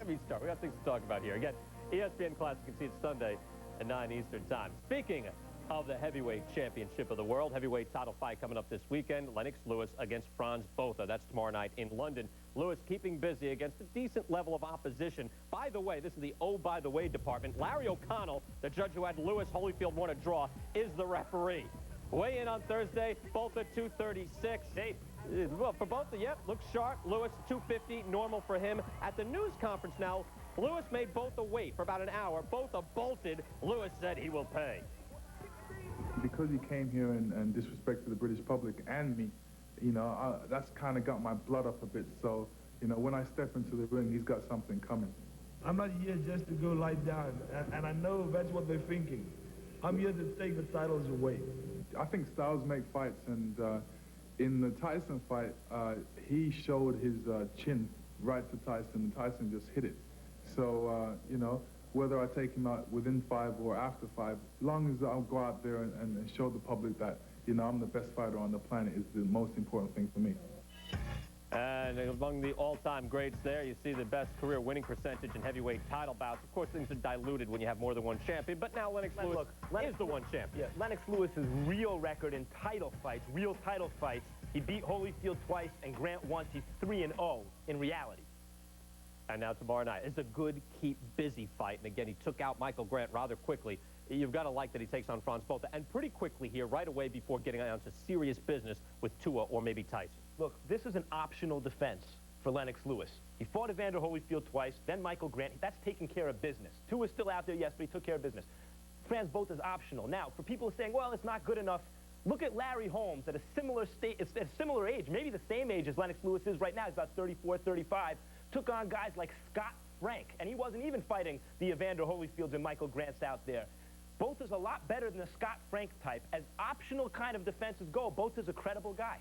restart. We got things to talk about here. Again, ESPN Classic, you can see it Sunday at 9 Eastern Time. Speaking of the heavyweight championship of the world, heavyweight title fight coming up this weekend. Lennox Lewis against Frans Botha. That's tomorrow night in London. Lewis keeping busy against a decent level of opposition. By the way, this is the by the way department. Larry O'Connell, the judge who had Lewis Holyfield won a draw, is the referee. Weigh in on Thursday, Botha 236. Well, for Botha, yep, looks sharp. Lewis 250, normal for him. At the news conference now, Lewis made Botha wait for about an hour. Botha bolted. Lewis said he will pay. Because he came here and disrespected the British public and me, you know, that's kind of got my blood up a bit. So, you know, when I step into the ring, he's got something coming. I'm not here just to go lie down, and I know that's what they're thinking. I'm here to take the titles away. I think styles make fights, and in the Tyson fight, he showed his chin right to Tyson, and Tyson just hit it. So, you know, whether I take him out within 5 or after 5, as long as I'll go out there and show the public that, you know, I'm the best fighter on the planet is the most important thing for me. And among the all-time greats there, you see the best career winning percentage in heavyweight title bouts. Of course, things are diluted when you have more than one champion, but now Lennox Lewis is the one champion. Yeah, Lennox Lewis's real record in title fights, real title fights, he beat Holyfield twice and Grant once. He's 3-0 in reality. And now tomorrow night, it's a good, keep busy fight. And again, he took out Michael Grant rather quickly. You've got to like that he takes on Frans Botha. And pretty quickly here, right away before getting on to serious business with Tua or maybe Tyson. Look, this is an optional defense for Lennox Lewis. He fought Evander Holyfield twice, then Michael Grant. That's taking care of business. Tua's still out there, yes, but he took care of business. Frans Botha is optional. Now, for people saying, well, it's not good enough, look at Larry Holmes at a similar age, maybe the same age as Lennox Lewis is right now. He's about 34, 35. Took on guys like Scott Frank, and he wasn't even fighting the Evander Holyfields and Michael Grants out there. Botha's a lot better than the Scott Frank type. As optional kind of defenses go, Botha's a credible guy.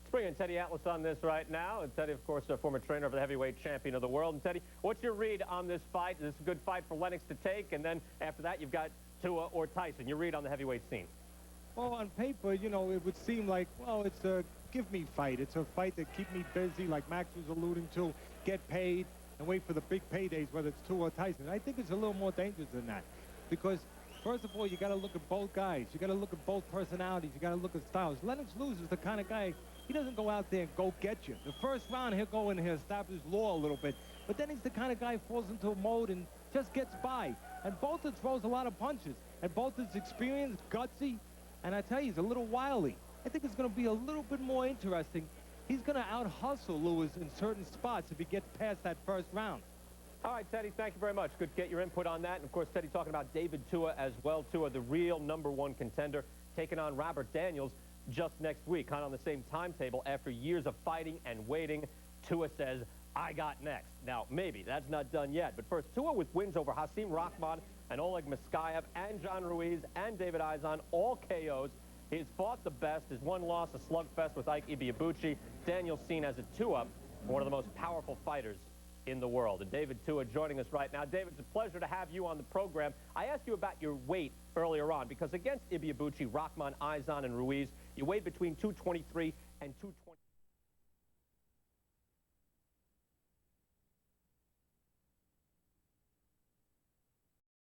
Let's bring in Teddy Atlas on this right now. And Teddy, of course, a former trainer of the heavyweight champion of the world. And Teddy, what's your read on this fight? Is this a good fight for Lennox to take? And then after that, you've got Tua or Tyson. Your read on the heavyweight scene? Well, on paper, you know, it would seem like, well, it's a give-me fight. It's a fight that keep me busy, like Max was alluding to, get paid, and wait for the big paydays, whether it's Tua or Tyson. I think it's a little more dangerous than that. Because, first of all, you got to look at both guys. You got to look at both personalities. You got to look at styles. Lennox Lewis is the kind of guy, he doesn't go out there and go get you. The first round, he'll go in here, establish law a little bit. But then he's the kind of guy who falls into a mode and just gets by. And Botha throws a lot of punches. And Botha's experienced, gutsy, and I tell you, he's a little wily. I think it's going to be a little bit more interesting. He's going to out-hustle Lewis in certain spots if he gets past that first round. All right, Teddy, thank you very much. Good to get your input on that. And, of course, Teddy talking about David Tua as well. Tua, the real #1 contender, taking on Robert Daniels just next week, kind of on the same timetable. After years of fighting and waiting, Tua says, I got next. Now, maybe that's not done yet. But first, Tua with wins over Hasim Rahman and Oleg Muskayev and John Ruiz and David Izon, all KOs. He's fought the best. His one loss, a slugfest with Ike Ibiabuchi. Daniel's seen as a Tua, one of the most powerful fighters in the world. And David Tua joining us right now. David, it's a pleasure to have you on the program. I asked you about your weight earlier on because against Ibiabuchi, Rahman, Izon, and Ruiz, you weighed between 223 and 220.